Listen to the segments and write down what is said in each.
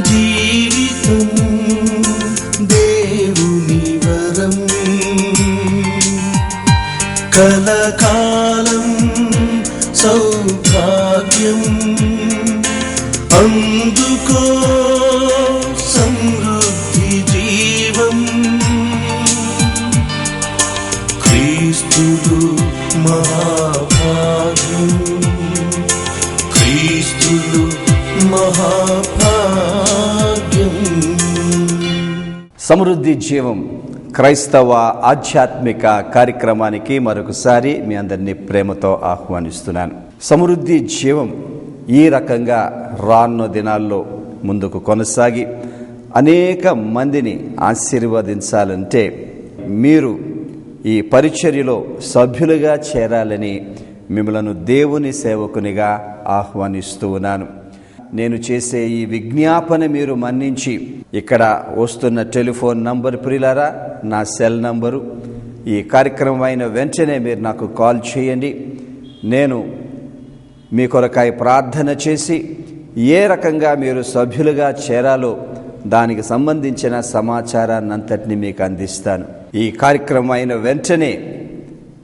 జీవితం దేవుని వరం, కలకాలం సౌభాగ్యం, అందుకో సమృద్ధి జీవం. క్రీస్తులు మహాభాగ్యం, క్రీస్తులు మహాభాగ్యం. సమృద్ధి జీవం క్రైస్తవ ఆధ్యాత్మిక కార్యక్రమానికి మరొకసారి మీ అందరినీ ప్రేమతో ఆహ్వానిస్తున్నాను. సమృద్ధి జీవం ఈ రకంగా రానున్న దినాల్లో ముందుకు కొనసాగి అనేక మందిని ఆశీర్వదించాలంటే మీరు ఈ పరిచర్యలో సభ్యులుగా చేరాలని మిమ్మలను దేవుని సేవకునిగా ఆహ్వానిస్తూ ఉన్నాను. నేను చేసే ఈ విజ్ఞాపన మీరు మన్నించి ఇక్కడ వస్తున్న టెలిఫోన్ నంబర్ ప్రియులారా, నా సెల్ నంబరు. ఈ కార్యక్రమం అయిన వెంటనే మీరు నాకు కాల్ చేయండి. నేను మీ కొరకాయ ప్రార్థన చేసి ఏ రకంగా మీరు సభ్యులుగా చేరాలో దానికి సంబంధించిన సమాచారాన్ని అంతటిని మీకు అందిస్తాను. ఈ కార్యక్రమం అయిన వెంటనే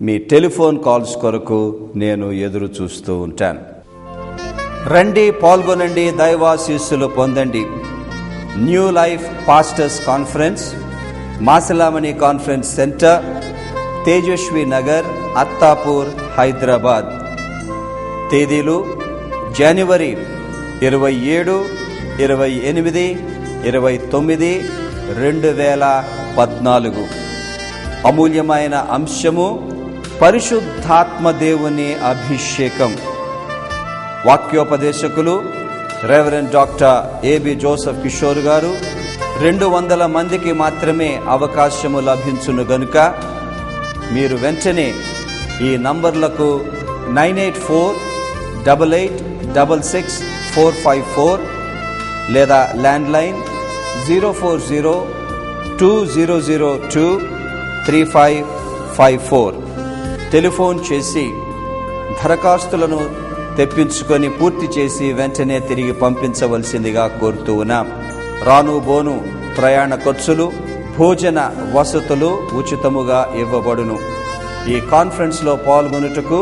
మీ టెలిఫోన్ కాల్స్ కొరకు నేను ఎదురు చూస్తూ ఉంటాను. రండి, పాల్గొనండి, దైవాశీస్సులు పొందండి. New life pastors conference, Masalamani conference centre, Tejasvi Nagar, Attapur, Hyderabad. తేదీలు జనవరి 27, 28, 29, 2014. అమూల్యమైన అంశము పరిశుద్ధాత్మ దేవుని అభిషేకం. వాక్యోపదేశకులు reverend doctor A B Joseph Kishore గారు. 200 మందికి మాత్రమే అవకాశము లభించును గనుక మీరు వెంటనే ఈ నంబర్లకు 98488666454 లేదా ల్యాండ్లైన్ 04020023554 టెలిఫోన్ చేసి దరఖాస్తులను తెప్పించుకొని పూర్తి చేసి వెంటనే తిరిగి పంపించవలసిందిగా కోరుతూ ఉన్నాం. రాను బోను ప్రయాణ ఖర్చులు, భోజన వసతులు ఉచితముగా ఇవ్వబడును. ఈ కాన్ఫరెన్స్లో పాల్గొనుటకు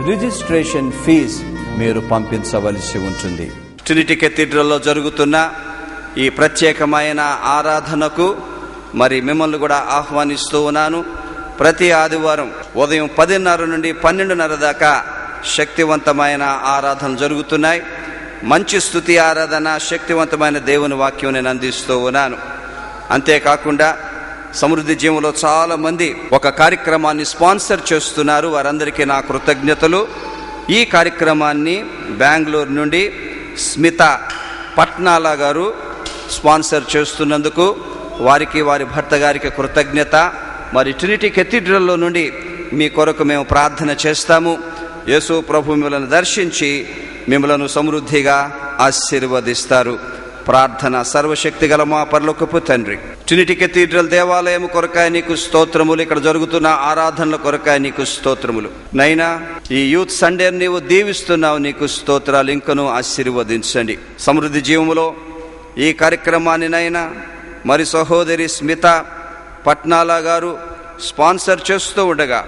రిజిస్ట్రేషన్ ఫీజు మీరు పంపించవలసి ఉంటుంది. ట్రినిటీ కేథీడ్రల్లో జరుగుతున్న ఈ ప్రత్యేకమైన ఆరాధనకు మరి మిమ్మల్ని కూడా ఆహ్వానిస్తూ ఉన్నాను. ప్రతి ఆదివారం ఉదయం 10:30 నుండి 12:30 దాకా శక్తివంతమైన ఆరాధన జరుగుతున్నాయి. మంచి స్తుతి ఆరాధన, శక్తివంతమైన దేవుని వాక్యం నేను అందిస్తూ ఉన్నాను. అంతేకాకుండా సమృద్ధి జీవంలో చాలా మంది ఒక కార్యక్రమాన్ని స్పాన్సర్ చేస్తున్నారు. వారందరికీ నా కృతజ్ఞతలు. ఈ కార్యక్రమాన్ని బెంగళూరు నుండి స్మిత పట్నాల గారు స్పాన్సర్ చేస్తున్నందుకు వారికి, వారి భర్త గారికి కృతజ్ఞత. మరి ట్రినిటీ కేథీడ్రల్లో నుండి మీ కొరకు మేము ప్రార్థన చేస్తాము. యేసు ప్రభు మిమ్మల్ని దర్శించి మిమ్మలను సమృద్ధిగా ఆశీర్వదిస్తారు. ప్రార్థన. సర్వశక్తి గల మా పరలోకపు తండ్రి, ట్రినిటీ కేథీడ్రల్ దేవాలయం కొరకాయ నీకు స్తోత్రములు. ఇక్కడ జరుగుతున్న ఆరాధనల కొరకాయ నీకు స్తోత్రములు. నైనా ఈ యూత్ సండే నీవు దీవిస్తున్నావు, నీకు స్తోత్రాలు. ఇంకను ఆశీర్వదించండి. సమృద్ధి జీవములో ఈ కార్యక్రమాన్ని నైనా మరి సహోదరి స్మిత పట్నాల గారు స్పాన్సర్ చేస్తూ ఉండగా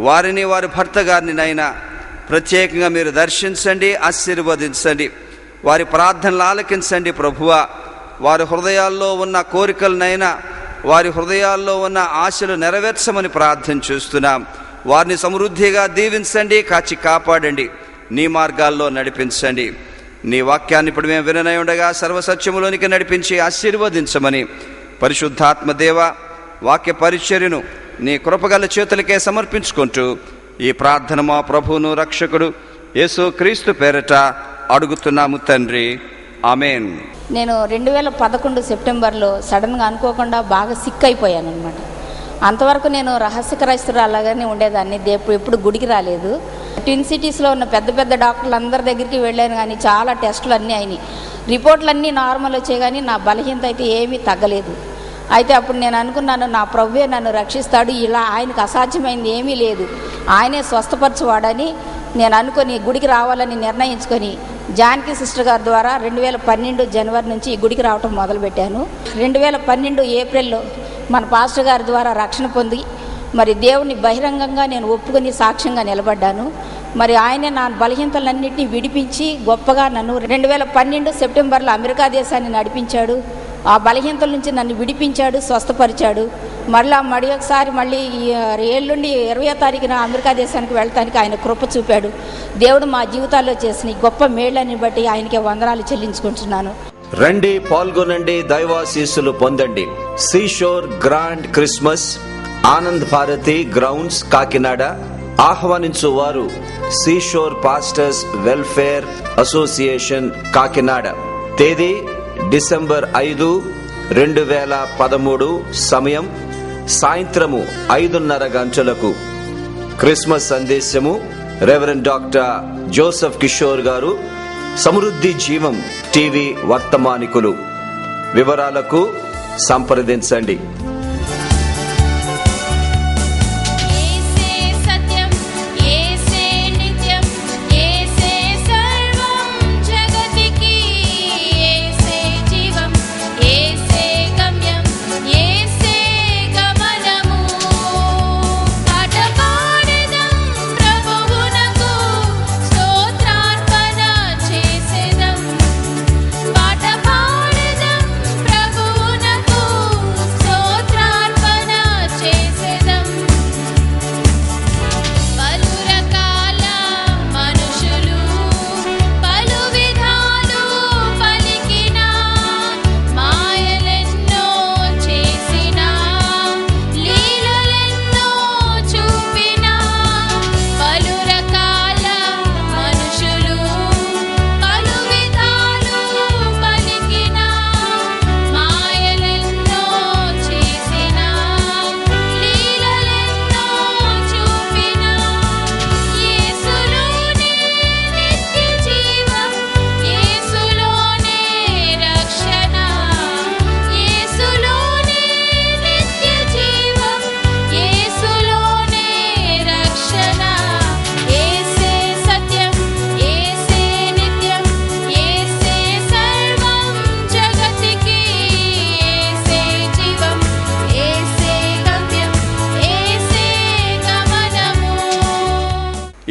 వారిని, వారి భర్త గారిని నైనా ప్రత్యేకంగా మీరు దర్శించండి, ఆశీర్వదించండి. వారి ప్రార్థనలు ఆలకించండి ప్రభువా. వారి హృదయాల్లో ఉన్న కోరికలనైనా, వారి హృదయాల్లో ఉన్న ఆశలు నెరవేర్చమని ప్రార్థన చేస్తున్నాం. వారిని సమృద్ధిగా దీవించండి, కాచి కాపాడండి, నీ మార్గాల్లో నడిపించండి. నీ వాక్యాన్ని ఇప్పుడు మేము విననై ఉండగా సర్వసత్యములోనికి నడిపించి ఆశీర్వదించమని పరిశుద్ధాత్మ దేవ వాక్య పరిచర్యను నీ కృపగల చేతులకే సమర్పించుకుంటూ ఈ ప్రార్థన మా ప్రభువును రక్షకుడు యేసు క్రీస్తు పేరట అడుగుతున్నాము తండ్రి, ఆమేన్. నేను 2011 సెప్టెంబర్లో సడన్గా అనుకోకుండా బాగా సిక్ అయిపోయాను అనమాట. అంతవరకు నేను రహస్య క్రైస్తవురాలాగానే ఉండేదాన్ని, ఎప్పుడు గుడికి రాలేదు. ట్విన్ సిటీస్లో ఉన్న పెద్ద పెద్ద డాక్టర్లు అందరి దగ్గరికి వెళ్ళాను, కానీ చాలా టెస్టులు అన్నీ అయినాయి. రిపోర్ట్లు అన్నీ నార్మల్ వచ్చాయి, కానీ నా బలహీనత అయితే ఏమీ తగ్గలేదు. అయితే అప్పుడు నేను అనుకున్నాను, నా ప్రభువే నన్ను రక్షిస్తాడు, ఇలా ఆయనకు అసాధ్యమైంది ఏమీ లేదు, ఆయనే స్వస్థపరచువాడని నేను అనుకొని గుడికి రావాలని నిర్ణయించుకొని జానకి సిస్టర్ గారి ద్వారా 2012 జనవరి నుంచి ఈ గుడికి రావటం మొదలుపెట్టాను. 2012 ఏప్రిల్లో మన పాస్టర్ గారి ద్వారా రక్షణ పొంది మరి దేవుని బహిరంగంగా నేను ఒప్పుకొని సాక్ష్యంగా నిలబడ్డాను. మరి ఆయనే నా బలహీనతలన్నింటినీ విడిపించి గొప్పగా నన్ను 2012 సెప్టెంబర్లో అమెరికా దేశాన్ని నడిపించాడు. ఆ బలహీనతల నుంచి నన్ను విడిపించాడు, స్వస్థపరిచాడు. మళ్ళీ ఒకసారి ఈ ఏళ్ళుండి 20వ తారీఖున అమెరికా దేశానికి వెళ్ళటానికి ఆయన కృప చూపాడు. దేవుడు మా జీవితాల్లో చేసిన ఈ గొప్ప మేళ్ళని బట్టి ఆయనకే వందనాలు చెల్లించుకుంటున్నాను. రండి, పాల్గొనండి, దైవాశీస్సులు పొందండి. Seashore grand Christmas, Anand Bharathi grounds, Kakinada. ఆహ్వానించు వారు seashore pastors welfare association, Kakinada. తేదీ డిసెంబర్ 5, 2013. సమయం సాయంత్రము 5:30 గంటలకు. క్రిస్మస్ సందేశము రెవరెండ్ డాక్టర్ జోసెఫ్ కిషోర్ గారు, సమృద్ధి జీవం టీవీ వర్తమానికులు. వివరాలకు సంప్రదించండి.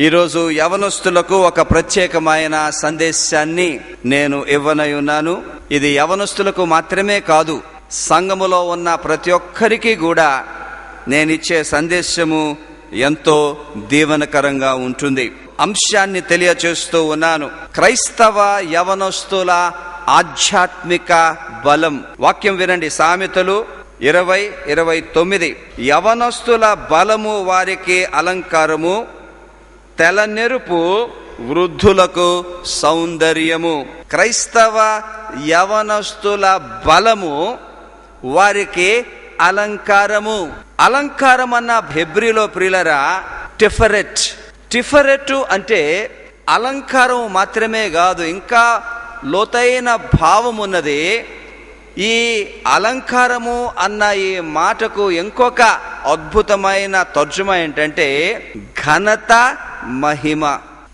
ఈరోజు యవనస్తులకు ఒక ప్రత్యేకమైన సందేశాన్ని నేను ఇవ్వనై ఉన్నాను. ఇది యవనస్తులకు మాత్రమే కాదు, సంఘములో ఉన్న ప్రతి ఒక్కరికి కూడా నేనిచ్చే సందేశము ఎంతో దీవెనకరంగా ఉంటుంది. అంశాన్ని తెలియచేస్తూ ఉన్నాను. క్రైస్తవ యవనస్తుల ఆధ్యాత్మిక బలం. వాక్యం వినండి, సామెతలు 20:29. యవనస్తుల బలము వారికి అలంకారము, తెల్లనెరుపు వృద్ధులకు సౌందర్యము. క్రైస్తవ యవనస్తుల బలము వారికి అలంకారము. అలంకారం అన్న హెబ్రీలో ప్రియులరా టిఫరెట్ అంటే అలంకారం మాత్రమే కాదు, ఇంకా లోతైన భావం ఉన్నది. ఈ అలంకారము అన్న ఈ మాటకు ఇంకొక అద్భుతమైన తర్జుమా ఏంటంటే ఘనత, మహిమ.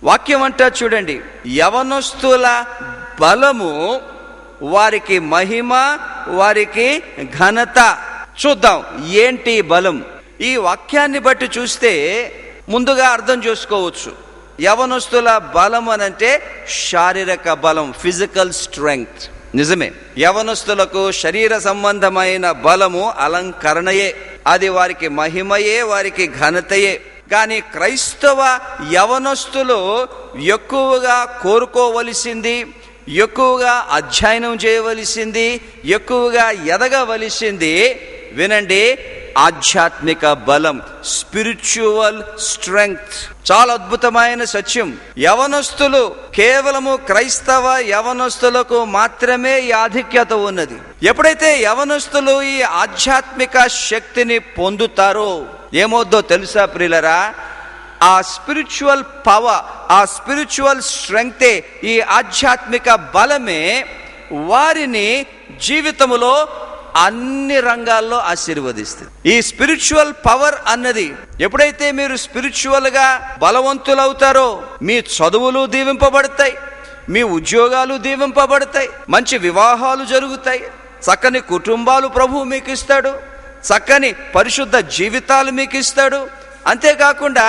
వాక్యం అంటా చూడండి, యవనస్తుల బలము వారికి మహిమ, వారికి ఘనత. చూద్దాం ఏంటి బలం. ఈ వాక్యాన్ని బట్టి చూస్తే ముందుగా అర్థం చేసుకోవచ్చు. యవనస్తుల బలం అనంటే శారీరక బలం, ఫిజికల్ స్ట్రెంగ్త్. నిజమే, యవనస్తులకు శరీర సంబంధమైన బలము అలంకరణయే, అది వారికి మహిమయే, వారికి ఘనతయే. కానీ క్రైస్తవ యవనస్తులు ఎక్కువగా కోరుకోవలసింది, ఎక్కువగా అధ్యయనం చేయవలసింది, ఎక్కువగా ఎదగవలసింది వినండి, ఆధ్యాత్మిక బలం, స్పిరిచువల్ స్ట్రెంగ్త్. చాలా అద్భుతమైన సత్యం. యవనస్తులు కేవలము క్రైస్తవ యవనస్తులకు మాత్రమే ఈ ఆధిక్యత ఉన్నది. ఎప్పుడైతే యవనస్తులు ఈ ఆధ్యాత్మిక శక్తిని పొందుతారో ఏమవుద్దో తెలుసా ప్రియులరా? ఆ స్పిరిచువల్ పవర్, ఆ స్పిరిచువల్ స్ట్రెంగ్తే, ఈ ఆధ్యాత్మిక బలమే వారిని జీవితములో అన్ని రంగాల్లో ఆశీర్వదిస్తుంది. ఈ స్పిరిచువల్ పవర్ అన్నది ఎప్పుడైతే మీరు స్పిరిచువల్ గా బలవంతులవుతారో మీ చదువులు దీవింపబడతాయి, మీ ఉద్యోగాలు దీవింపబడతాయి, మంచి వివాహాలు జరుగుతాయి, చక్కని కుటుంబాలు ప్రభువు మీకు ఇస్తాడు, చక్కని పరిశుద్ధ జీవితాలు మీకు ఇస్తాడు. అంతేకాకుండా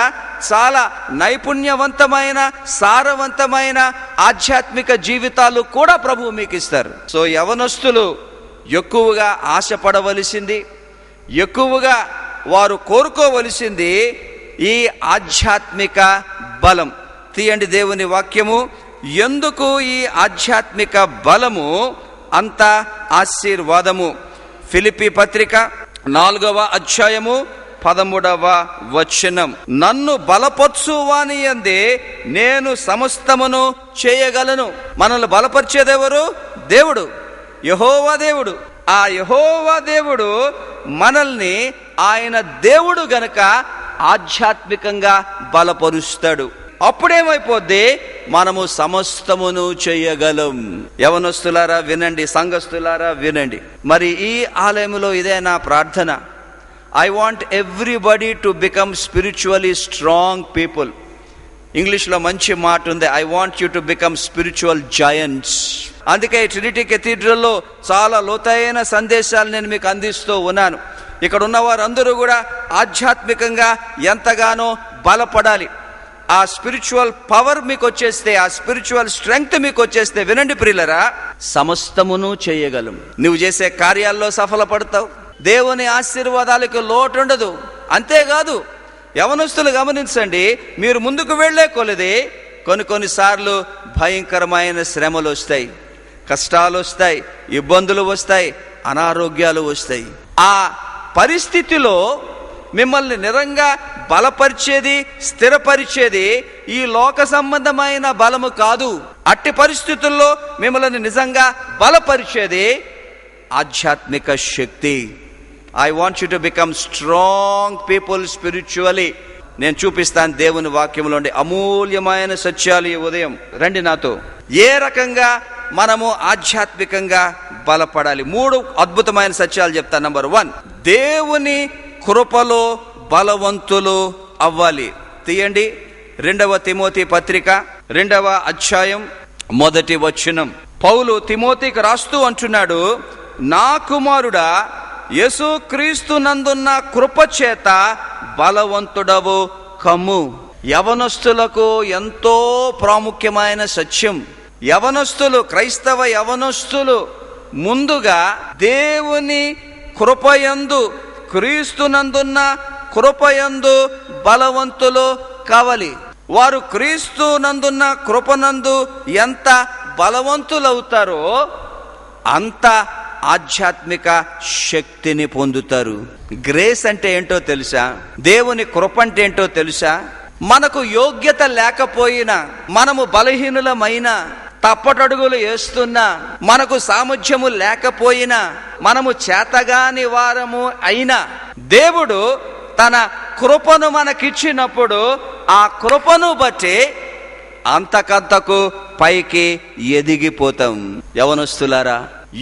చాలా నైపుణ్యవంతమైన సారవంతమైన ఆధ్యాత్మిక జీవితాలు కూడా ప్రభువు మీకు ఇస్తారు. సో యవనస్తులు ఎక్కువగా ఆశపడవలసింది, ఎక్కువగా వారు కోరుకోవలసింది ఈ ఆధ్యాత్మిక బలం. తీయండి దేవుని వాక్యము. ఎందుకు ఈ ఆధ్యాత్మిక బలము అంత ఆశీర్వాదము? ఫిలిప్పీ పత్రిక 4వ అధ్యాయము 13వ వచనం. నన్ను బలపరచువాని యందే నేను సమస్తమును చేయగలను. మనల్ని బలపరిచేదెవరు? దేవుడు, యెహోవా దేవుడు. ఆ యెహోవా దేవుడు మనల్ని, ఆయన దేవుడు గనక ఆధ్యాత్మికంగా బలపరుస్తాడు. అప్పుడేమైపోద్ది? మనము సమస్తమును చేయగలం. యవనస్తులారా వినండి, సంఘస్థులారా వినండి. మరి ఈ ఆలయంలో ఇదే నా ప్రార్థన. I want everybody to become spiritually strong people. ఇంగ్లీష్లో మంచి మాట ఉంది, I want you to become spiritual giants. అందుకే ట్రినిటీ కెథీడ్రల్లో చాలా లోతైన సందేశాలు నేను మీకు అందిస్తూ ఉన్నాను. ఇక్కడ ఉన్న వారందరూ కూడా ఆధ్యాత్మికంగా ఎంతగానో బలపడాలి. ఆ స్పిరిచువల్ పవర్ మీకు వచ్చేస్తే, ఆ స్పిరిచువల్ స్ట్రెంగ్త్ మీకు వచ్చేస్తే, వినండి ప్రియులరా, సమస్తమును చేయగలం. నువ్వు చేసే కార్యాల్లో సఫలపడతావు, దేవుని ఆశీర్వాదాలకు లోటు ఉండదు. అంతేకాదు, యవనస్తులు గమనించండి, మీరు ముందుకు వెళ్లే కొలది కొన్నిసార్లు భయంకరమైన శ్రమలు వస్తాయి, కష్టాలు వస్తాయి, ఇబ్బందులు వస్తాయి, అనారోగ్యాలు వస్తాయి. ఆ పరిస్థితిలో మిమ్మల్ని నిరంగా బలపరిచేది, స్థిరపరిచేది ఈ లోక సంబంధమైన బలము కాదు. అట్టి పరిస్థితుల్లో మిమ్మల్ని నిజంగా బలపరిచేది ఆధ్యాత్మిక శక్తి. I want you to become strong people spiritually. నేను చూపిస్తాను దేవుని వాక్యంలోని అమూల్యమైన సత్యాలు ఈ ఉదయం. రండి నాతో. ఏ రకంగా మనము ఆధ్యాత్మికంగా బలపడాలి? 3 అద్భుతమైన సత్యాలు చెప్తాను. నంబర్ 1, దేవుని కృపలో బలవంతులు అవ్వాలి. తీయండి 2వ తిమోతి పత్రిక 2వ అధ్యాయం 1వ వచనం. పౌలు తిమోతికి రాస్తూ అంటున్నాడు, నా కుమారుడా, యేసుక్రీస్తు నందున్న కృప చేత బలవంతుడవు కమ్ము. యవనస్తులకు ఎంతో ప్రాముఖ్యమైన సత్యం. యవనస్తులు, క్రైస్తవ యవనస్తులు ముందుగా దేవుని కృపయందు, క్రీస్తునందున్న కృపయందు బలవంతులు కావాలి. వారు క్రీస్తునందున్న కృపనందు ఎంత బలవంతులవుతారో అంత ఆధ్యాత్మిక శక్తిని పొందుతారు. గ్రేస్ అంటే ఏంటో తెలుసా? దేవుని కృప అంటే ఏంటో తెలుసా? మనకు యోగ్యత లేకపోయినా, మనము బలహీనులమైన, తప్పటడుగులు వేస్తున్నా, మనకు సామర్థ్యము లేకపోయినా, మనము చేతగాని వారము అయినా, దేవుడు తన కృపను మనకిచ్చినప్పుడు ఆ కృపను బట్టి అంతకంతకు పైకి ఎదిగిపోతాం. యవనస్తులారా,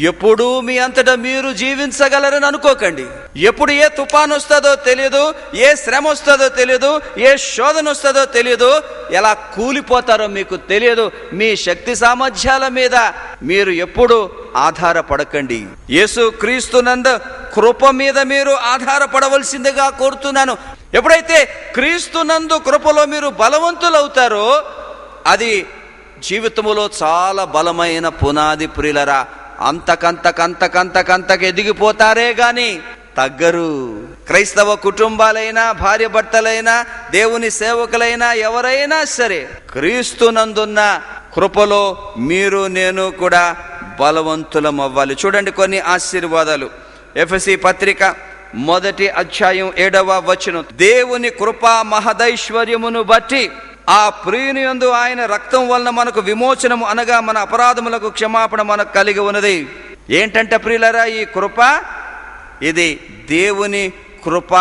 ఎప్పుడు మీ అంతటా మీరు జీవించగలరని అనుకోకండి. ఎప్పుడు ఏ తుఫాను వస్తుందో తెలియదు, ఏ శ్రమ వస్తుందో తెలియదు, ఏ శోధన వస్తుందో తెలియదు, ఎలా కూలిపోతారో మీకు తెలియదు. మీ శక్తి సామర్థ్యాల మీద మీరు ఎప్పుడు ఆధారపడకండి. యేసు క్రీస్తునందు కృప మీద మీరు ఆధారపడవలసిందిగా కోరుతున్నాను. ఎప్పుడైతే క్రీస్తునందు కృపలో మీరు బలవంతులవుతారో అది జీవితంలో చాలా బలమైన పునాది. ప్రియులరా, అంతకంతకు ఎదిగిపోతారే గాని తగ్గరు. క్రైస్తవ కుటుంబాలైనా, భార్య భర్తలైనా, దేవుని సేవకులైనా, ఎవరైనా సరే క్రీస్తునందున్న కృపలో మీరు నేను కూడా బలవంతులం అవ్వాలి. చూడండి కొన్ని ఆశీర్వాదాలు. ఎఫెసీ పత్రిక 1వ అధ్యాయం 7వ వచనం. దేవుని కృపా మహదైశ్వర్యమును బట్టి ఆ ప్రియుని యందు ఆయన రక్తం వలన మనకు విమోచనము, అనగా మన అపరాధములకు క్షమాపణ మనకు కలిగి ఉన్నది. ఏంటంటే ప్రియులరా, ఈ కృప, ఇది దేవుని కృప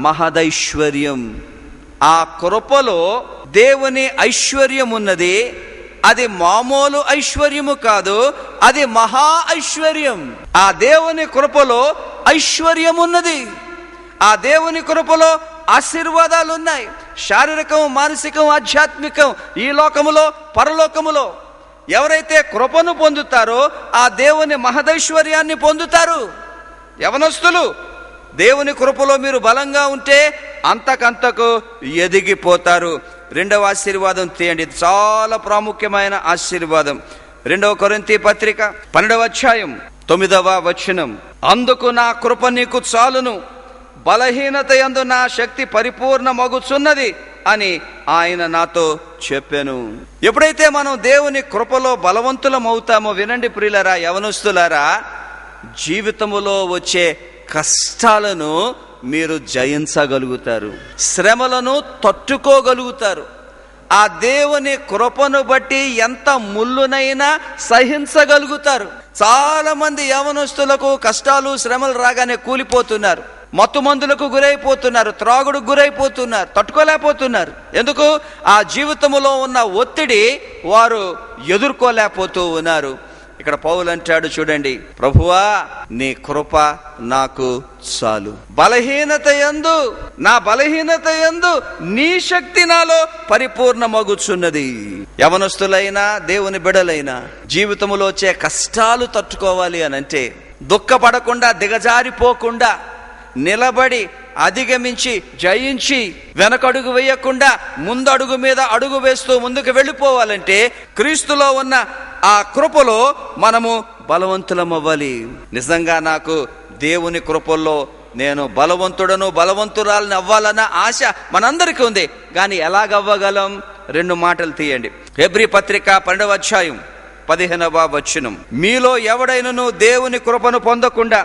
మహదైశ్వర్యం. ఆ కృపలో దేవుని ఐశ్వర్యం ఉన్నది. అది మామూలు ఐశ్వర్యము కాదు, అది మహా ఐశ్వర్యం. ఆ దేవుని కృపలో ఐశ్వర్యం ఉన్నది. ఆ దేవుని కృపలో ఆశీర్వాదాలు ఉన్నాయి. శారీరకం, మానసికం, ఆధ్యాత్మికం, ఈ లోకములో, పరలోకములో. ఎవరైతే కృపను పొందుతారో ఆ దేవుని మహదైశ్వర్యాన్ని పొందుతారు. యవనస్తులు, దేవుని కృపలో మీరు బలంగా ఉంటే అంతకంతకు ఎదిగిపోతారు. రెండవ ఆశీర్వాదం తీయండి, చాలా ప్రాముఖ్యమైన ఆశీర్వాదం. 2 కొరింథీ పత్రిక 12వ అధ్యాయం 9వ వచనం. అందుకు నా కృప నీకు చాలును, బలహీనత యందు నా శక్తి పరిపూర్ణమగుచున్నది అని ఆయన నాతో చెప్పాను. ఎప్పుడైతే మనం దేవుని కృపలో బలవంతులం అవుతామో, వినండి ప్రియులారా, యవనస్తులారా, జీవితములో వచ్చే కష్టాలను మీరు జయించగలుగుతారు, శ్రమలను తట్టుకోగలుగుతారు. ఆ దేవుని కృపను బట్టి ఎంత ముళ్ళునైనా సహించగలుగుతారు. చాలా మంది యవనస్తులకు కష్టాలు శ్రమలు రాగానే కూలిపోతున్నారు, మత్తు మందులకు గురైపోతున్నారు, త్రాగుడుకు గురైపోతున్నారు, తట్టుకోలేకపోతున్నారు. ఎందుకు? ఆ జీవితంలో ఉన్న ఒత్తిడి వారు ఎదుర్కోలేకపోతూ ఉన్నారు. ఇక్కడ పౌలు అంటాడు చూడండి, ప్రభువా నీ కృప నాకు చాలు, నా బలహీనత యందు నీ శక్తి నాలో పరిపూర్ణమగుచున్నది. యవనస్తులైనా దేవుని బిడలైనా జీవితంలో వచ్చే కష్టాలు తట్టుకోవాలి అని అంటే దుఃఖపడకుండా, దిగజారిపోకుండా, నిలబడి అధిగమించి జయించి వెనకడుగు వేయకుండా ముందడుగు మీద అడుగు వేస్తూ ముందుకు వెళ్ళిపోవాలంటే క్రీస్తులో ఉన్న ఆ కృపలో మనము బలవంతులం అవ్వాలి. నిజంగా నాకు దేవుని కృపల్లో నేను బలవంతురాలని అవ్వాలన్న ఆశ మనందరికీ ఉంది. కానీ ఎలాగవ్వగలం? 2 మాటలు తీయండి. హెబ్రీ పత్రిక 12వ అధ్యాయం 15వ వచనం. మీలో ఎవడైనను దేవుని కృపను పొందకుండా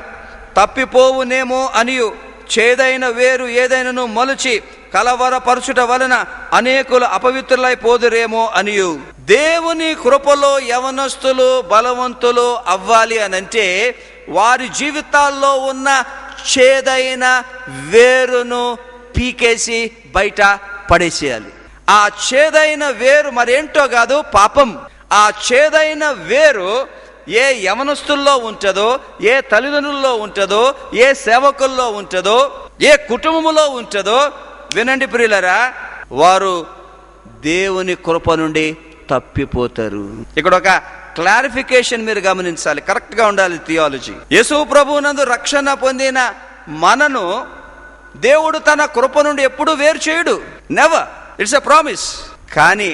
తప్పిపోవునేమో అనియు చేదైన వేరు ఏదైనను మలుచి కలవరపరచుట వలన అనేకులు అపవిత్రులైపోదురేమో అనియు. దేవుని కృపలో యవనస్తులు బలవంతులు అవ్వాలి అనంటే వారి జీవితాల్లో ఉన్న చేదైన వేరును పీకేసి బయట పడేసేయాలి. ఆ చేదైన వేరు మరేంటో కాదు, పాపం. ఆ చేదైన వేరు ఏ యవనస్తుల్లో ఉంటుందో, ఏ తల్లిదండ్రుల్లో ఉంటుందో, ఏ సేవకుల్లో ఉంటుందో, ఏ కుటుంబంలో ఉంటుందో, వినండి ప్రియులరా, వారు దేవుని కృప నుండి తప్పిపోతారు. ఇక్కడ ఒక క్లారిఫికేషన్ మీరు గమనించాలి, కరెక్ట్ గా ఉండాలి థియాలజీ. యేసు ప్రభువునందు రక్షణ పొందిన మనను దేవుడు తన కృప నుండి ఎప్పుడు వేరు చేయడు, నెవర్. It's a promise. కానీ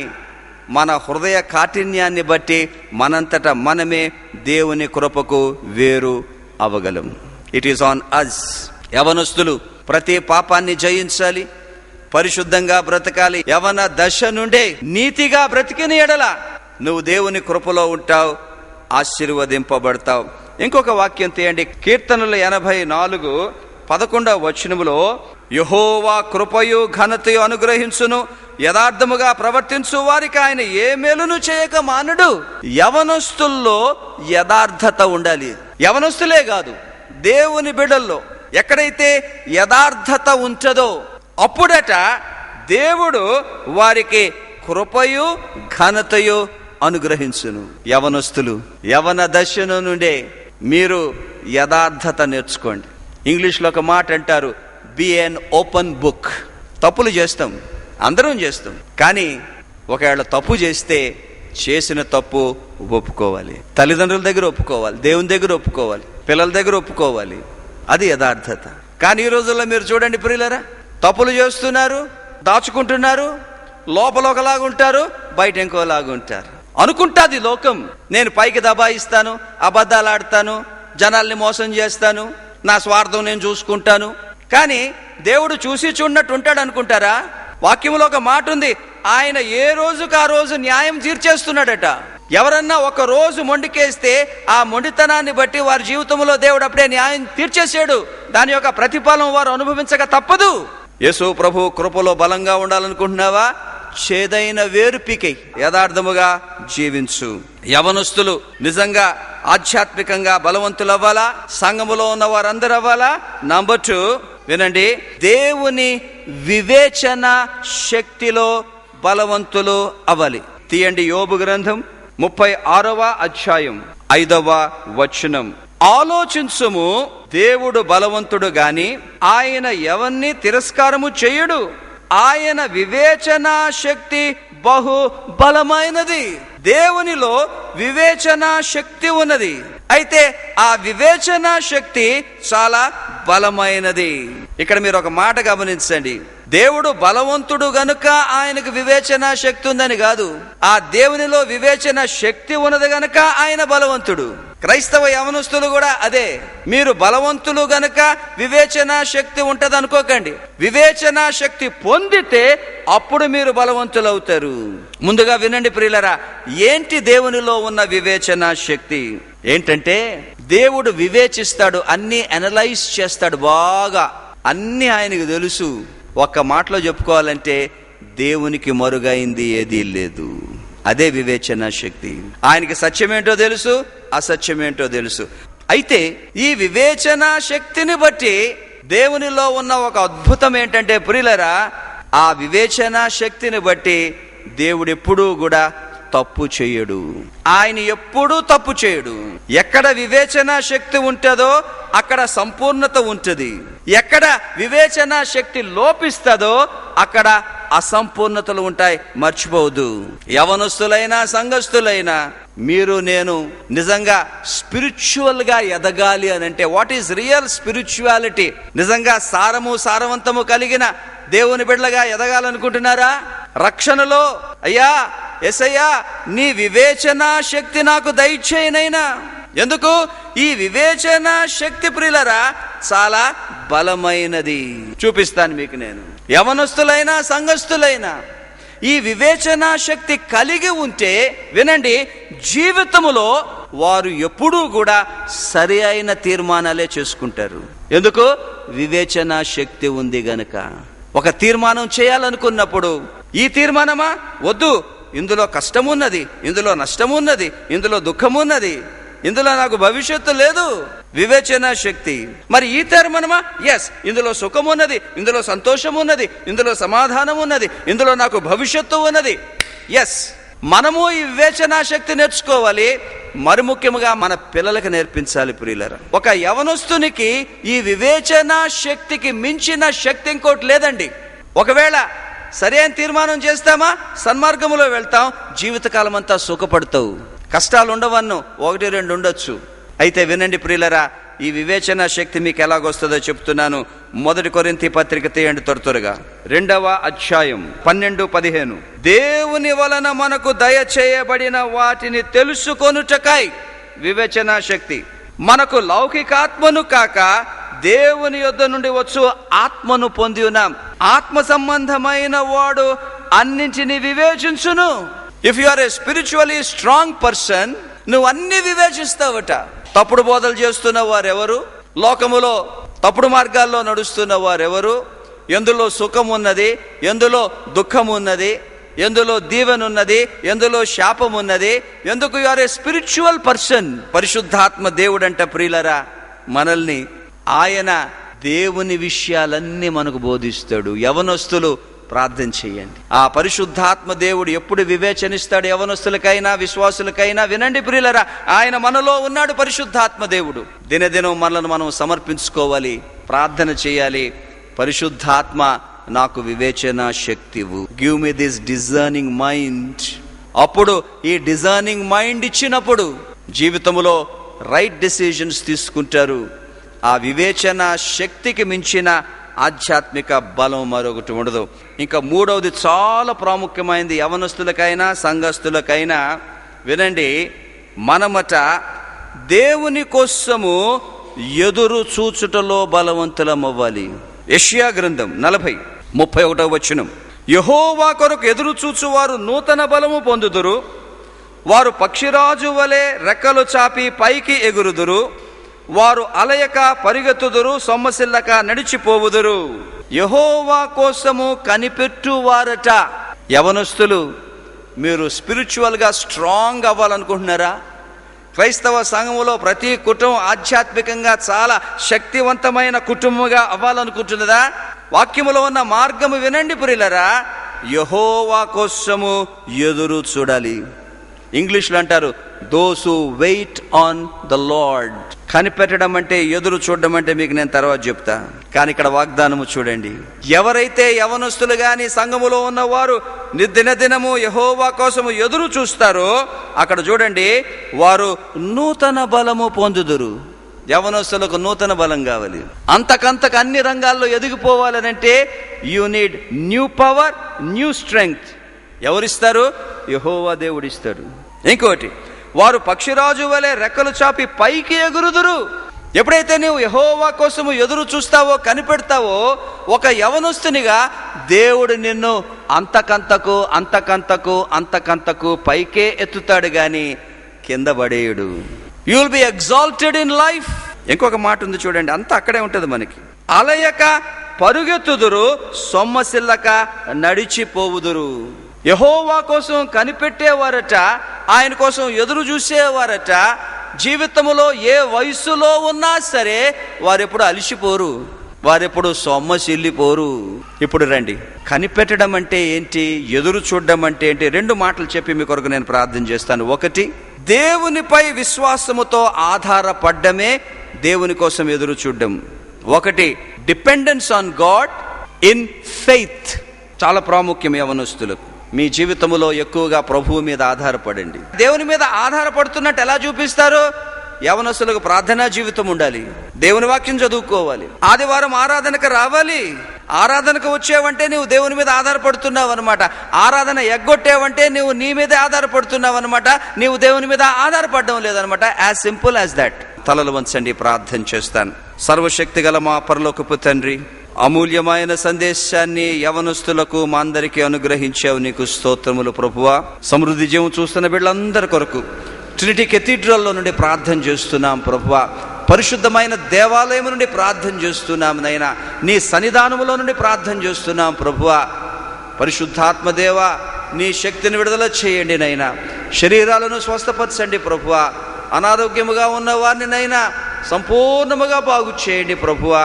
మన హృదయ కాఠిన్యాన్ని బట్టి మనంతట మనమే దేవుని కృపకు వేరు అవగలం. It is on us. యవనస్తులు ప్రతి పాపాన్ని జయించాలి, పరిశుద్ధంగా బ్రతకాలి. యవన దశ నుండే నీతిగా బ్రతికిన ఎడల నువ్వు దేవుని కృపలో ఉంటావు, ఆశీర్వదింపబడతావు. ఇంకొక వాక్యం తీయండి, కీర్తనలు 84:11వ వచనములో, యెహోవా కృపయు ఘనతయు అనుగ్రహించును, యథార్థముగా ప్రవర్తించు వారికి ఆయన ఏ మేలును చేయక మానడు. యవనస్తుల్లో యథార్థత ఉండాలి. యవనస్తులే కాదు, దేవుని బిడ్డల్లో ఎక్కడైతే యథార్థత ఉంటుందో అప్పుడట దేవుడు వారికి కృపయు ఘనతయు అనుగ్రహించును. యవనస్తులు యవన దశను నుండే మీరు యథార్థత నేర్చుకోండి. ఇంగ్లీష్లో ఒక మాట అంటారు, బి ఎన్ ఓపెన్ బుక్. తప్పులు చేస్తాం, అందరం చేస్తాం. కానీ ఒకవేళ తప్పు చేస్తే చేసిన తప్పు ఒప్పుకోవాలి. తల్లిదండ్రుల దగ్గర ఒప్పుకోవాలి, దేవుని దగ్గర ఒప్పుకోవాలి, పిల్లల దగ్గర ఒప్పుకోవాలి. అది యథార్థత. కానీ ఈ రోజుల్లో మీరు చూడండి ప్రియులారా, తప్పులు చేస్తున్నారు, దాచుకుంటున్నారు, లోపల ఒకలాగా ఉంటారు, బయట ఇంకోలాగా ఉంటారు. అనుకుంటాది లోకం, నేను పైకి దబాయిస్తాను, అబద్ధాలు ఆడతాను, జనాల్ని మోసం చేస్తాను, నా స్వార్థం నేను చూసుకుంటాను. కానీ దేవుడు చూసి చూడనట్టు ఉంటాడు అనుకుంటారా? వాక్యంలో ఒక మాట ఉంది, ఆయన ఏ రోజుకు ఆ రోజు న్యాయం తీర్చేస్తున్నాడట. ఎవరన్నా ఒక రోజు మొండికేస్తే ఆ మొండితనాన్ని బట్టి వారి జీవితంలో దేవుడు అప్పుడే న్యాయం తీర్చేసాడు. దాని యొక్క ప్రతిఫలం వారు అనుభవించక తప్పదు. యేసు ప్రభు కృపలో బలంగా ఉండాలనుకుంటున్నావా? చేదైన వేరు పీకై యథార్థముగా జీవించు. యవనస్తులు నిజంగా ఆధ్యాత్మికంగా బలవంతులు అవ్వాలా? సంఘములో ఉన్న వారందరూ అవ్వాలా? నంబర్ 2, వినండి, దేవుని వివేచన శక్తిలో బలవంతులు అవ్వాలి. తీయండి యోబు గ్రంథం 36వ అధ్యాయం 5వ వచనం. ఆలోచించుము, దేవుడు బలవంతుడు గాని ఆయన ఎవరిని తిరస్కారము చేయడు. ఆయన వివేచన శక్తి బహు బలమైనది. దేవునిలో వివేచన శక్తి ఉన్నది. అయితే ఆ వివేచన శక్తి చాలా బలమైనది. ఇక్కడ మీరు ఒక మాట గమనించండి. దేవుడు బలవంతుడు గనుక ఆయనకు వివేచన శక్తి ఉందని కాదు, ఆ దేవునిలో వివేచన శక్తి ఉన్నది గనుక ఆయన బలవంతుడు. క్రైస్తవ యవనస్తులు కూడా అదే. మీరు బలవంతులు గనుక వివేచన శక్తి ఉంటది అనుకోకండి. వివేచన శక్తి పొందితే అప్పుడు మీరు బలవంతులు అవుతారు. ముందుగా వినండి ప్రియులరా, ఏంటి దేవునిలో ఉన్న వివేచన శక్తి? ఏంటంటే దేవుడు వివేచిస్తాడు, అన్ని అనలైజ్ చేస్తాడు బాగా, అన్ని ఆయనకు తెలుసు. ఒక్క మాటలో చెప్పుకోవాలంటే దేవునికి మరుగైంది ఏదీ లేదు. అదే వివేచన శక్తి. ఆయనకి సత్యమేంటో తెలుసు, అసత్యమేంటో తెలుసు. అయితే ఈ వివేచన శక్తిని బట్టి దేవునిలో ఉన్న ఒక అద్భుతం ఏంటంటే ప్రియులరా, ఆ వివేచన శక్తిని బట్టి దేవుడు ఎప్పుడూ కూడా తప్పు చేయడు. ఆయన ఎప్పుడూ తప్పు చేయడు. ఎక్కడ వివేచన శక్తి ఉంటుందో అక్కడ సంపూర్ణత ఉంటుంది. ఎక్కడ వివేచన శక్తి లోపిస్తుందో అక్కడ అసంపూర్ణతలు ఉంటాయి, మర్చిపోవద్దు. యవనస్తులైనా సంఘస్థులైనా మీరు నేను నిజంగా స్పిరిచువల్ గా ఎదగాలి అని అంటే, వాట్ ఈజ్ రియల్ స్పిరిచువాలిటీ? నిజంగా సారవంతము కలిగిన దేవుని బిడ్డలుగా ఎదగాలనుకుంటున్నారా? రక్షణలో అయ్యా యేసయ్యా నీ వివేచన శక్తి నాకు దయచేయనైనా. ఎందుకు? ఈ వివేచన శక్తి ప్రియులరా చాలా బలమైనది. చూపిస్తాను మీకు నేను. యవనస్తులైనా సంఘస్థులైనా ఈ వివేచన శక్తి కలిగి ఉంటే వినండి, జీవితములో వారు ఎప్పుడూ కూడా సరి అయిన తీర్మానాలే చేసుకుంటారు. ఎందుకు? వివేచన శక్తి ఉంది గనుక. ఒక తీర్మానం చేయాలనుకున్నప్పుడు ఈ తీర్మానమా వద్దు, ఇందులో కష్టమున్నది, ఇందులో నష్టమున్నది, ఇందులో దుఃఖమున్నది, ఇందులో నాకు భవిష్యత్తు లేదు. వివేచన శక్తి. మరి ఈ తీర్మానమా? ఎస్, ఇందులో సుఖం ఉన్నది, ఇందులో సంతోషం ఉన్నది, ఇందులో సమాధానం ఉన్నది, ఇందులో నాకు భవిష్యత్తు ఉన్నది. ఎస్, మనము ఈ వివేచన శక్తి నేర్చుకోవాలి. మరి ముఖ్యంగా మన పిల్లలకు నేర్పించాలి ప్రియులరా. ఒక యవనస్తునికి ఈ వివేచన శక్తికి మించిన శక్తి ఇంకోటి లేదండి. ఒకవేళ సరైన తీర్మానం చేస్తామా సన్మార్గములో వెళ్తాం, జీవితకాలం అంతా సుఖపడతావు. కష్టాలు ఉండవన్ను, 1-2 ఉండొచ్చు. అయితే వినండి ప్రియులరా, ఈ వివేచన శక్తి మీకు ఎలాగొస్తుందో చెప్తున్నాను. 1 కొరింథీ పత్రిక తీయండి త్వరగా, 2వ అధ్యాయం 12-15. దేవుని వలన మనకు దయచేయబడిన వాటిని తెలుసుకొనుటకై వివేచన శక్తి, మనకు లౌకికాత్మను కాక దేవుని యొద్ద నుండి వచ్చు ఆత్మను పొంది ఉన్నాం. ఆత్మ సంబంధమైన వాడు అన్నింటినీ వివేచించును. If you are a spiritually strong person, నువ్వు అన్ని వివేచిస్తావట. తప్పుడు బోధలు చేస్తున్న వారెవరు? లోకములో తప్పుడు మార్గాల్లో నడుస్తున్న వారెవరు? ఎందులో సుఖం ఉన్నది, ఎందులో దుఃఖం ఉన్నది, ఎందులో దీవెన ఉన్నది, ఎందులో శాపం ఉన్నది? ఎందుకు? You are a spiritual person. పరిశుద్ధాత్మ దేవుడంట ప్రియులరా మనల్ని, ఆయన దేవుని విషయాలన్నీ మనకు బోధిస్తాడు. యవనస్తులు ప్రార్థన చేయండి. ఆ పరిశుద్ధాత్మ దేవుడు ఎప్పుడు వివేచనిస్తాడు యవనస్తులకైనా విశ్వాసులకైనా? వినండి ప్రియులరా, ఆయన మనలో ఉన్నాడు. పరిశుద్ధాత్మ దేవుడు దినదినం మనల్ని మనం సమర్పించుకోవాలి, ప్రార్థన చేయాలి. పరిశుద్ధాత్మ నాకు వివేచన శక్తివు, give me this discerning mind. అప్పుడు ఈ డిజర్నింగ్ మైండ్ ఇచ్చినప్పుడు జీవితంలో రైట్ డెసిషన్స్ తీసుకుంటారు. ఆ వివేచన శక్తికి మించిన ఆధ్యాత్మిక బలం మరొకటి ఉండదు. ఇంకా 3వది చాలా ప్రాముఖ్యమైనది యవనస్తులకైనా సంఘస్థులకైనా. వినండి, మనమట దేవుని కోసము ఎదురు చూచుటలో బలవంతులమవ్వాలి. యెషయా గ్రంథం 40:31 వచనం, యెహోవా కొరకు ఎదురు చూచువారు నూతన బలము పొందుదురు, వారు పక్షిరాజు వలె రెక్కలు చాపి పైకి ఎగురుదురు, వారు అలయక పరిగెత్తుదురు, సొమ్మసిల్లక నడిచిపోవుదురు. యెహోవా కోసము కనిపెట్టువారట. యవనస్తులు, మీరు స్పిరిచువల్ గా స్ట్రాంగ్ అవ్వాలనుకుంటున్నారా? క్రైస్తవ సంఘములో ప్రతి కుటుంబం ఆధ్యాత్మికంగా చాలా శక్తివంతమైన కుటుంబంగా అవ్వాలనుకుంటున్నదా? వాక్యములో ఉన్న మార్గము వినండి ప్రియులరా, యెహోవా కోసము ఎదురు చూడాలి. ఇంగ్లీష్లో అంటారు those who wait on the lord. కనిపెట్టడం అంటే, ఎదురు చూడడం అంటే మీకు నేను తర్వాత చెప్తా. కానీ ఇక్కడ వాగ్దానము చూడండి, ఎవరైతే యవనస్తులు గాని సంఘములో ఉన్నవారు దినదినము యెహోవా కోసము ఎదురు చూస్తారో, అక్కడ చూడండి, వారు నూతన బలము పొందుదురు. యవనస్తులకు నూతన బలం కావాలి. అంతకంతకు అన్ని రంగాల్లో ఎదిగిపోవాలనంటే you need new power, new strength. ఎవరిస్తారు? యెహోవా దేవుడిస్తాడు. ఇంకోటి, వారు పక్షిరాజు వలె రెక్కలు చాపి పైకి ఎగురుదురు. ఎప్పుడైతే నువ్వు యెహోవా కోసము ఎదురు చూస్తావో, కనిపెడతావో, ఒక యవనస్తునిగా దేవుడు నిన్ను అంతకంతకు అంతకంతకు అంతకంతకు పైకే ఎత్తుతాడు గాని కింద పడేయుడు. You will be exalted in life. ఇంకొక మాట ఉంది చూడండి, అంతా అక్కడే ఉంటుంది మనకి. అలయక పరుగెత్తుదురు, సొమ్మసిల్లక నడిచిపోవుదురు. యెహోవా కోసం కనిపెట్టేవారట, ఆయన కోసం ఎదురు చూసేవారట, జీవితంలో ఏ వయసులో ఉన్నా సరే వారెప్పుడు అలిసిపోరు, వారెప్పుడు సొమ్మసిల్లిపోరు. ఇప్పుడు రండి, కనిపెట్టడం అంటే ఏంటి, ఎదురు చూడడం అంటే ఏంటి? 2 మాటలు చెప్పి మీ కొరకు నేను ప్రార్థన చేస్తాను. ఒకటి, దేవునిపై విశ్వాసముతో ఆధారపడ్డమే దేవుని కోసం ఎదురు చూడడం. ఒకటి, dependence on God in faith. చాలా ప్రాముఖ్యం యవనస్తులకు. మీ జీవితంలో ఎక్కువగా ప్రభువు మీద ఆధారపడండి. దేవుని మీద ఆధారపడుతున్నట్టు ఎలా చూపిస్తారు? యవనస్తులకు ప్రార్థనా జీవితం ఉండాలి, దేవుని వాక్యం చదువుకోవాలి, ఆదివారం ఆరాధనకు రావాలి. ఆరాధనకు వచ్చేవంటే నువ్వు దేవుని మీద ఆధారపడుతున్నావు అనమాట. ఆరాధన ఎగ్గొట్టేవంటే నువ్వు నీ మీదే ఆధారపడుతున్నావు అనమాట. నీవు దేవుని మీద ఆధారపడడం లేదనమాట. As simple as that. తలలు వంచండి, ప్రార్థన చేస్తాను. సర్వశక్తి గల మా పరలోకపు తండ్రి, అమూల్యమైన సందేశాన్ని యవనస్తులకు మా అందరికీ అనుగ్రహించావు, నీకు స్తోత్రములు ప్రభువా. సమృద్ధి జీవం చూస్తున్న బిడ్డలందరి కొరకు ట్రినిటీ కెథీడ్రల్లో నుండి ప్రార్థన చేస్తున్నాం ప్రభువా. పరిశుద్ధమైన దేవాలయం నుండి ప్రార్థన చేస్తున్నాం నైనా. నీ సన్నిధానములో నుండి ప్రార్థన చేస్తున్నాం ప్రభువా. పరిశుద్ధాత్మదేవ, నీ శక్తిని విడుదల చేయండి నైనా. శరీరాలను స్వస్థపరచండి ప్రభువా. అనారోగ్యముగా ఉన్న వారిని నైనా సంపూర్ణముగా బాగు చేయండి ప్రభువా.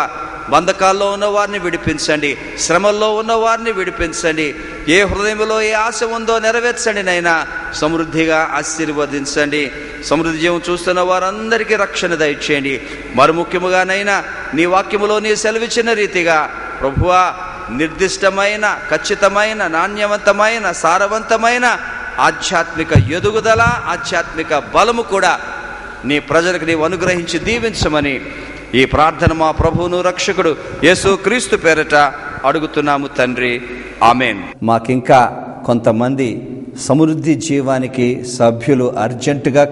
బంధకాల్లో ఉన్న వారిని విడిపించండి, శ్రమల్లో ఉన్న వారిని విడిపించండి. ఏ హృదయంలో ఏ ఆశ ఉందో నెరవేర్చండి నైనా. సమృద్ధిగా ఆశీర్వదించండి. సమృద్ధి జీవం చూస్తున్న వారందరికీ రక్షణ దయచేయండి. మరి ముఖ్యముగానైనా నీ వాక్యములో నీ సెలవిచ్చిన రీతిగా ప్రభువా, నిర్దిష్టమైన, ఖచ్చితమైన, నాణ్యవంతమైన, సారవంతమైన ఆధ్యాత్మిక ఎదుగుదల, ఆధ్యాత్మిక బలము కూడా నీ ప్రజలకు నీవు అనుగ్రహించి దీవించమని ఈ ప్రార్థన మా ప్రభువును రక్షకుడు యేసు క్రీస్తు పేరట అడుగుతున్నాము తండ్రి, ఆమెన్. మాకింకా కొంతమంది సమృద్ధి జీవానికి సభ్యులు అర్జెంటుగా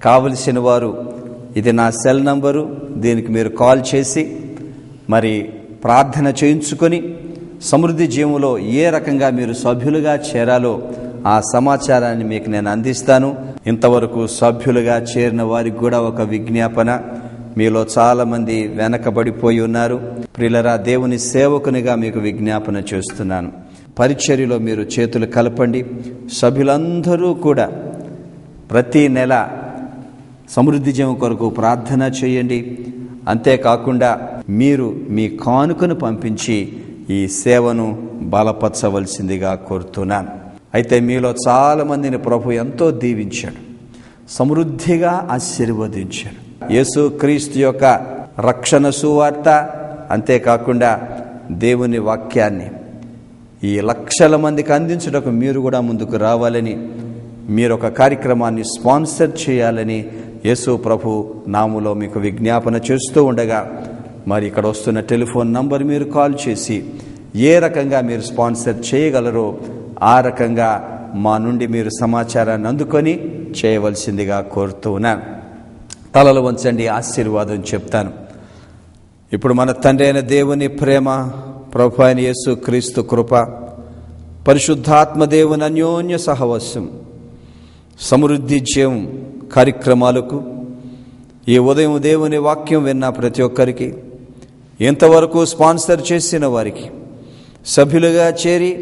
కావలసిన వారు, ఇది నా సెల్ నంబరు, దీనికి మీరు కాల్ చేసి మరి ప్రార్థన చేయించుకొని సమృద్ధి జీవంలో ఏ రకంగా మీరు సభ్యులుగా చేరాలో ఆ సమాచారాన్ని మీకు నేను అందిస్తాను. ఇంతవరకు సభ్యులుగా చేరిన వారికి కూడా ఒక విజ్ఞాపన, మీలో చాలామంది వెనకబడిపోయి ఉన్నారు. ప్రియులరా, దేవుని సేవకునిగా మీకు విజ్ఞాపన చేస్తున్నాను. పరిచర్యలో మీరు చేతులు కలపండి. సభ్యులందరూ కూడా ప్రతి నెల సమృద్ధి జీవం కొరకు ప్రార్థన చేయండి. అంతేకాకుండా మీరు మీ కానుకను పంపించి ఈ సేవను బలపరచవలసిందిగా కోరుతున్నాను. అయితే మీలో చాలామందిని ప్రభు ఎంతో దీవించాడు, సమృద్ధిగా ఆశీర్వదించాడు. యేసు క్రీస్తు యొక్క రక్షణ సువార్త, అంతేకాకుండా దేవుని వాక్యాన్ని ఈ లక్షల మందికి అందించుటకు మీరు కూడా ముందుకు రావాలని, మీరు ఒక కార్యక్రమాన్ని స్పాన్సర్ చేయాలని యేసు ప్రభు నామములో మీకు విజ్ఞాపన చేస్తూ ఉండగా, మరి ఇక్కడ వస్తున్న టెలిఫోన్ నంబర్ మీరు కాల్ చేసి ఏ రకంగా మీరు స్పాన్సర్ చేయగలరో ఆ రకంగా మా నుండి మీరు సమాచారాన్ని అందుకొని చేయవలసిందిగా కోరుతూ ఉన్నాను. తలలు వంచండి, ఆశీర్వాదం చెప్తాను. ఇప్పుడు మన తండ్రి అయిన దేవుని ప్రేమ, ప్రభు అయిన యేసు క్రీస్తు కృప, పరిశుద్ధాత్మ దేవుని అన్యోన్య సహవాసం, సమృద్ధి జీవం కార్యక్రమాలకు ఈ ఉదయం దేవుని వాక్యం విన్న ప్రతి ఒక్కరికి, ఇంతవరకు స్పాన్సర్ చేసిన వారికి, సభ్యులుగా చేరి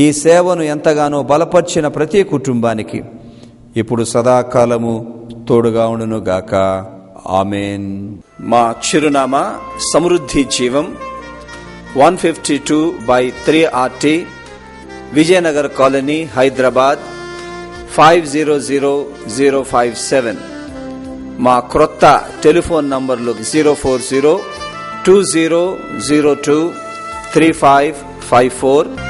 ఈ సేవను ఎంతగానో బలపరిచిన ప్రతి కుటుంబానికి ఇప్పుడు సదాకాలము తోడుగా ఉండును గాక. ఆమెన్. మా చిరునామా సమృద్ధి జీవం, 152/3RT, విజయనగర్ కాలనీ, హైదరాబాద్ 500057. మా క్రొత్త టెలిఫోన్ నంబర్లు 040-820-10 20023554